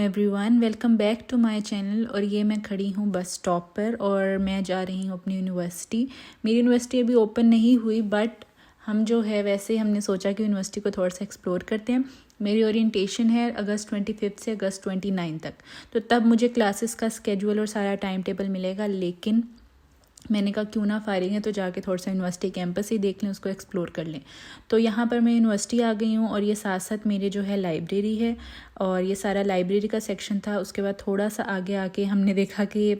Everyone, welcome back to my channel. और ये मैं खड़ी हूँ बस स्टॉप पर और मैं जा रही हूँ अपनी यूनिवर्सिटी। मेरी यूनिवर्सिटी अभी ओपन नहीं हुई, बट हम जो है वैसे हमने सोचा कि यूनिवर्सिटी को थोड़ा सा एक्सप्लोर करते हैं। मेरी ओरिएंटेशन है अगस्त 25 से अगस्त 29 तक, तो तब मुझे क्लासेस का स्केड्यूल और सारा टाइम टेबल मिलेगा। लेकिन मैंने कहा क्यों ना फारिग है तो जाके थोड़ा सा यूनिवर्सिटी कैंपस ही देख लें, उसको एक्सप्लोर कर लें। तो यहाँ पर मैं यूनिवर्सिटी आ गई हूँ और ये साथ साथ मेरे जो है लाइब्रेरी है, और ये सारा लाइब्रेरी का सेक्शन था। उसके बाद थोड़ा सा आगे आके हमने देखा कि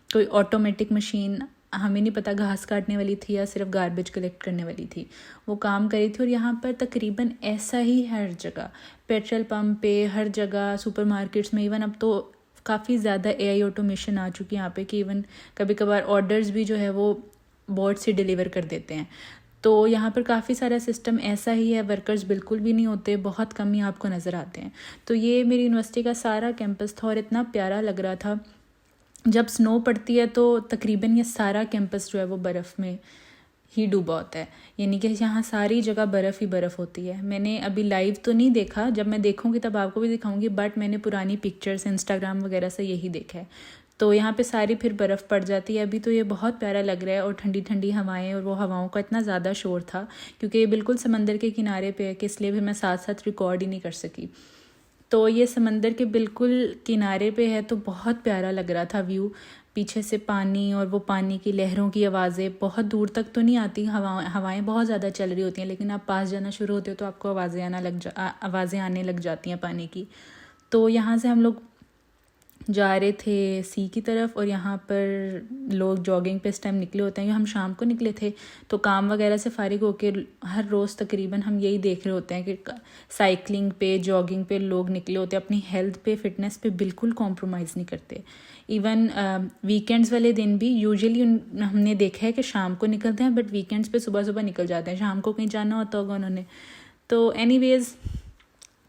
कोई ऑटोमेटिक मशीन, हमें नहीं पता घास काटने वाली थी या सिर्फ गार्बेज कलेक्ट करने वाली थी, वो काम कर रही थी। और यहाँ पर तकरीबन ऐसा ही हर जगह, पेट्रोल पम्प पे, हर जगह, सुपरमार्केट्स में, इवन अब तो काफ़ी ज़्यादा एआई ऑटोमेशन आ चुकी है यहाँ पे कि इवन कभी कभार ऑर्डर्स भी जो है वो बोर्ड से डिलीवर कर देते हैं। तो यहाँ पर काफ़ी सारा सिस्टम ऐसा ही है, वर्कर्स बिल्कुल भी नहीं होते, बहुत कम ही आपको नज़र आते हैं। तो ये मेरी यूनिवर्सिटी का सारा कैंपस था और इतना प्यारा लग रहा था। जब स्नो पड़ती है तो तकरीबन ये सारा कैंपस जो है वो बर्फ़ में ही डूबा होता है, यानी कि यहाँ सारी जगह बर्फ़ ही बर्फ़ होती है। मैंने अभी लाइव तो नहीं देखा, जब मैं देखूँगी तब आपको भी दिखाऊंगी, बट मैंने पुरानी पिक्चर्स इंस्टाग्राम वगैरह से यही देखा है। तो यहाँ पे सारी फिर बर्फ़ पड़ जाती है। अभी तो ये बहुत प्यारा लग रहा है, और ठंडी ठंडी हवाएं, और वो हवाओं का इतना ज़्यादा शोर था क्योंकि ये बिल्कुल समंदर के किनारे पे है कि इसलिए भी मैं साथ साथ रिकॉर्ड ही नहीं कर सकी। तो ये समंदर के बिल्कुल किनारे पे है, तो बहुत प्यारा लग रहा था व्यू। पीछे से पानी और वो पानी की लहरों की आवाज़ें बहुत दूर तक तो नहीं आती, हवाएं बहुत ज़्यादा चल रही होती हैं, लेकिन आप पास जाना शुरू होते हो तो आपको आवाज़ें आने लग जाती हैं पानी की। तो यहाँ से हम लोग जा रहे थे सी की तरफ, और यहाँ पर लोग जॉगिंग पे इस टाइम निकले होते हैं। हम शाम को निकले थे, तो काम वगैरह से फारिग होके हर रोज़ तकरीबन हम यही देख रहे होते हैं कि साइकिलिंग पे, जॉगिंग पे लोग निकले होते हैं। अपनी हेल्थ पे, फिटनेस पे बिल्कुल कॉम्प्रोमाइज़ नहीं करते। इवन वीकेंड्स वाले दिन भी यूजुअली हमने देखा है कि शाम को निकलते हैं, बट वीकेंड्स पे सुबह सुबह निकल जाते हैं, शाम को कहीं जाना होता होगा उन्होंने। तो एनीवेज़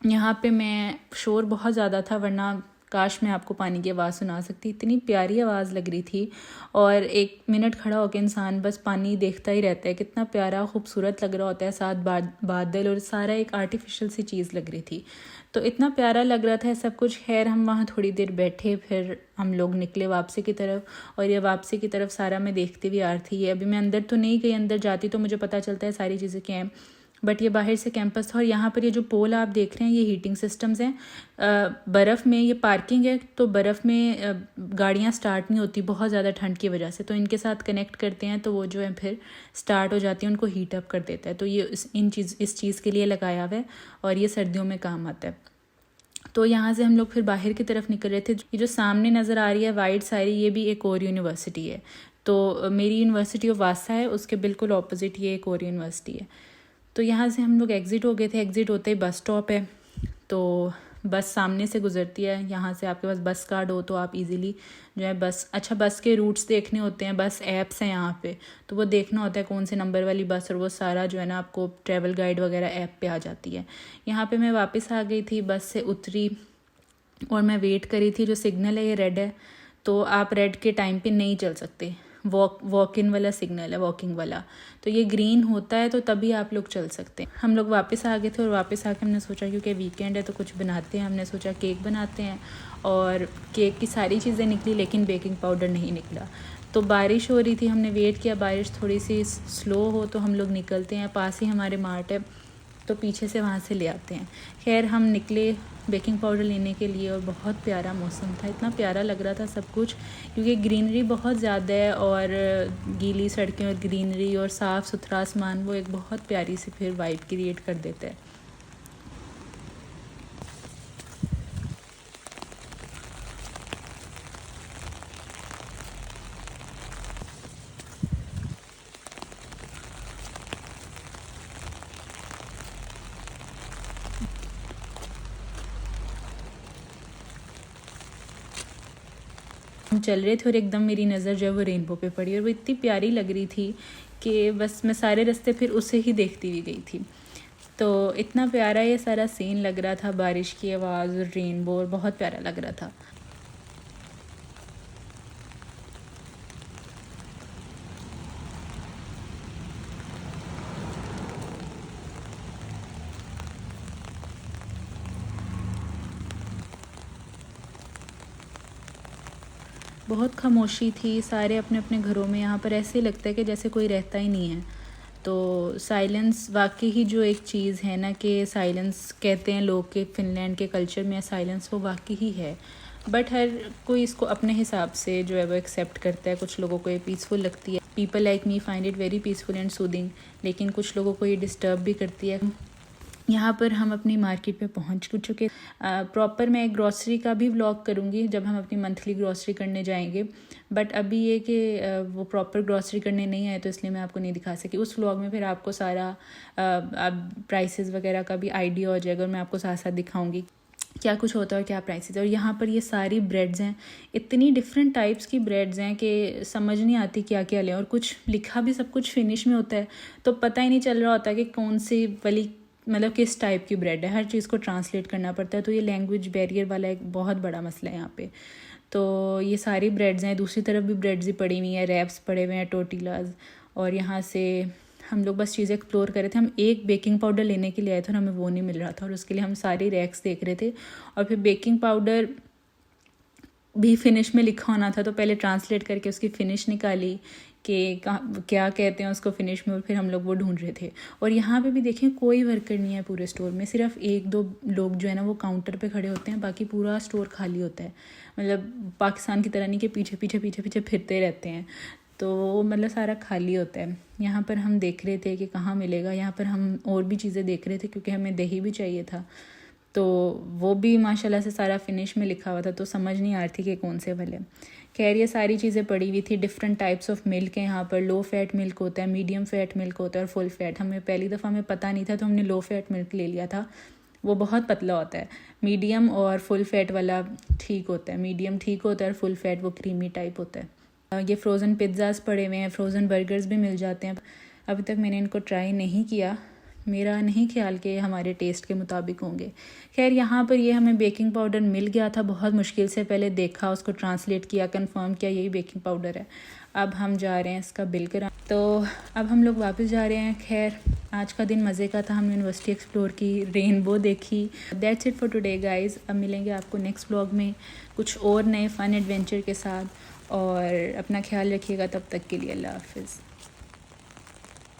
यहाँ पे मैं शोर बहुत ज़्यादा था, वरना काश मैं आपको पानी की आवाज़ सुना सकती, इतनी प्यारी आवाज़ लग रही थी। और 1 मिनट खड़ा होकर इंसान बस पानी देखता ही रहता है, कितना प्यारा खूबसूरत लग रहा होता है, साथ बादल, और सारा एक आर्टिफिशियल सी चीज़ लग रही थी। तो इतना प्यारा लग रहा था सब कुछ। खैर हम वहाँ थोड़ी देर बैठे, फिर हम लोग निकले वापसी की तरफ, और ये वापसी की तरफ सारा मैं देखती हुई आ रही थी। अभी मैं अंदर तो नहीं गई, अंदर जाती तो मुझे पता चलता है सारी चीज़ें क्या हैं, बट ये बाहर से कैंपस था। और यहाँ पर ये जो पोल आप देख रहे हैं, ये हीटिंग सिस्टम्स हैं। बर्फ़ में ये पार्किंग है, तो बर्फ़ में गाड़ियाँ स्टार्ट नहीं होती बहुत ज़्यादा ठंड की वजह से, तो इनके साथ कनेक्ट करते हैं, तो वो जो है फिर स्टार्ट हो जाती है, उनको हीट अप कर देता है। तो ये इस चीज़ के लिए लगाया हुआ है, और ये सर्दियों में काम आता है। तो यहाँ से हम लोग फिर बाहर की तरफ निकल रहे थे। ये जो सामने नज़र आ रही है वाइट सारी, ये भी एक और यूनिवर्सिटी है। तो मेरी यूनिवर्सिटी ऑफ वासा है, उसके बिल्कुल ऑपोजिट ये एक और यूनिवर्सिटी है। तो यहाँ से हम लोग एग्ज़िट हो गए थे। एग्ज़िट होते ही बस स्टॉप है, तो बस सामने से गुजरती है। यहाँ से आपके पास बस कार्ड हो तो आप इजीली जो है बस के रूट्स देखने होते हैं, बस ऐप्स हैं यहाँ पे, तो वो देखना होता है कौन से नंबर वाली बस, और वो सारा जो है ना आपको ट्रैवल गाइड वगैरह ऐप पे आ जाती है। यहाँ पे मैं वापस आ गई थी, बस से उतरी और मैं वेट करी थी। जो सिग्नल है ये रेड है, तो आप रेड के टाइम पे नहीं चल सकते, वॉक इन वाला सिग्नल है, वॉकिंग वाला। तो ये ग्रीन होता है तो तभी आप लोग चल सकते हैं। हम लोग वापस आ गए थे, और वापस आके हमने सोचा क्योंकि वीकेंड है तो कुछ बनाते हैं, हमने सोचा केक बनाते हैं। और केक की सारी चीज़ें निकली, लेकिन बेकिंग पाउडर नहीं निकला। तो बारिश हो रही थी, हमने वेट किया बारिश थोड़ी सी स्लो हो तो हम लोग निकलते हैं। पास ही हमारे मार्ट है, तो पीछे से वहाँ से ले आते हैं। खैर हम निकले बेकिंग पाउडर लेने के लिए, और बहुत प्यारा मौसम था, इतना प्यारा लग रहा था सब कुछ, क्योंकि ग्रीनरी बहुत ज़्यादा है, और गीली सड़कें और ग्रीनरी और साफ़ सुथरा आसमान, वो एक बहुत प्यारी सी फिर वाइब क्रिएट कर देता है। हम चल रहे थे और एकदम मेरी नज़र जो है वो रेनबो पे पड़ी, और वो इतनी प्यारी लग रही थी कि बस मैं सारे रास्ते फिर उसे ही देखती हुई गई थी। तो इतना प्यारा ये सारा सीन लग रहा था, बारिश की आवाज़ और रेनबो, और बहुत प्यारा लग रहा था। बहुत खामोशी थी, सारे अपने अपने घरों में। यहाँ पर ऐसे लगता है कि जैसे कोई रहता ही नहीं है। तो साइलेंस वाकई ही जो एक चीज़ है ना, कि साइलेंस कहते हैं लोग कि फ़िनलैंड के कल्चर में साइलेंस, वो वाकई ही है। बट हर कोई इसको अपने हिसाब से जो है वो एक्सेप्ट करता है। कुछ लोगों को ये पीसफुल लगती है, people like me find it very peaceful and soothing, लेकिन कुछ लोगों को ये डिस्टर्ब भी करती है। यहाँ पर हम अपनी मार्केट में पहुँच चुके। प्रॉपर मैं ग्रॉसरी का भी व्लॉग करूँगी जब हम अपनी मंथली ग्रॉसरी करने जाएंगे, बट अभी ये कि वो प्रॉपर ग्रॉसरी करने नहीं आए तो इसलिए मैं आपको नहीं दिखा सकी। उस व्लॉग में फिर आपको सारा प्राइसेस वगैरह का भी आइडिया हो जाएगा और मैं आपको साथ साथ दिखाऊँगी क्या कुछ होता है और क्या प्राइसेस है। और यहाँ पर ये सारी ब्रेड्स हैं, इतनी डिफरेंट टाइप्स की ब्रेड्स हैं कि समझ नहीं आती क्या क्या लें। और कुछ लिखा भी सब कुछ फिनिश में होता है, तो पता ही नहीं चल रहा होता कि कौन सी वाली मतलब किस टाइप की ब्रेड है। हर चीज़ को ट्रांसलेट करना पड़ता है, तो ये लैंग्वेज बैरियर वाला एक बहुत बड़ा मसला है यहाँ पे। तो ये सारी ब्रेड्स हैं, दूसरी तरफ भी ब्रेड्स ही पड़ी हुई हैं, रैप्स पड़े हुए हैं, टोर्टिलाज। और यहाँ से हम लोग बस चीज़ें एक्सप्लोर कर रहे थे। हम एक बेकिंग पाउडर लेने के लिए आए थे और हमें वो नहीं मिल रहा था, और उसके लिए हम सारी रैक्स देख रहे थे। और फिर बेकिंग पाउडर भी फिनिश में लिखा होना था, तो पहले ट्रांसलेट करके उसकी फ़िनिश निकाली कि क्या कहते हैं उसको फ़िनिश में, और फिर हम लोग वो ढूंढ रहे थे। और यहाँ पे भी देखें कोई वर्कर नहीं है पूरे स्टोर में, सिर्फ एक दो लोग जो है ना वो काउंटर पे खड़े होते हैं, बाकी पूरा स्टोर खाली होता है। मतलब पाकिस्तान की तरह नहीं कि पीछे पीछे पीछे पीछे फिरते रहते हैं, तो मतलब सारा खाली होता है। यहाँ पर हम देख रहे थे कि कहाँ मिलेगा। यहाँ पर हम और भी चीज़ें देख रहे थे क्योंकि हमें दही भी चाहिए था, तो वो भी माशाल्लाह से सारा फिनिश में लिखा हुआ था, तो समझ नहीं आ रही थी कि कौन से वाले। खैर ये सारी चीज़ें पड़ी हुई थी। डिफरेंट टाइप्स ऑफ मिल्क है यहाँ पर। लो फैट मिल्क होता है, मीडियम फैट मिल्क होता है और फुल फैट। हमें पहली दफ़ा हमें पता नहीं था, तो हमने लो फैट मिल्क ले लिया था। वो बहुत पतला होता है। मीडियम और फुल फैट वाला ठीक होता है, मीडियम ठीक होता है और फुल फैट वो क्रीमी टाइप होता है। ये फ्रोज़न पिज़्ज़ाज़ पड़े हुए हैं, फ्रोज़न बर्गर्स भी मिल जाते हैं। अभी तक मैंने इनको ट्राई नहीं किया, मेरा नहीं ख्याल कि हमारे टेस्ट के मुताबिक होंगे। खैर यहाँ पर ये हमें बेकिंग पाउडर मिल गया था, बहुत मुश्किल से पहले देखा, उसको ट्रांसलेट किया, कंफर्म किया यही बेकिंग पाउडर है। अब हम जा रहे हैं इसका बिल करा, तो अब हम लोग वापस जा रहे हैं। खैर आज का दिन मज़े का था, हमने यूनिवर्सिटी एक्सप्लोर की, रेनबो देखी। That's it for today guys. अब मिलेंगे आपको नेक्स्ट व्लॉग में कुछ और नए फ़न एडवेंचर के साथ, और अपना ख्याल रखिएगा। तब तक के लिए अल्लाह हाफिज़।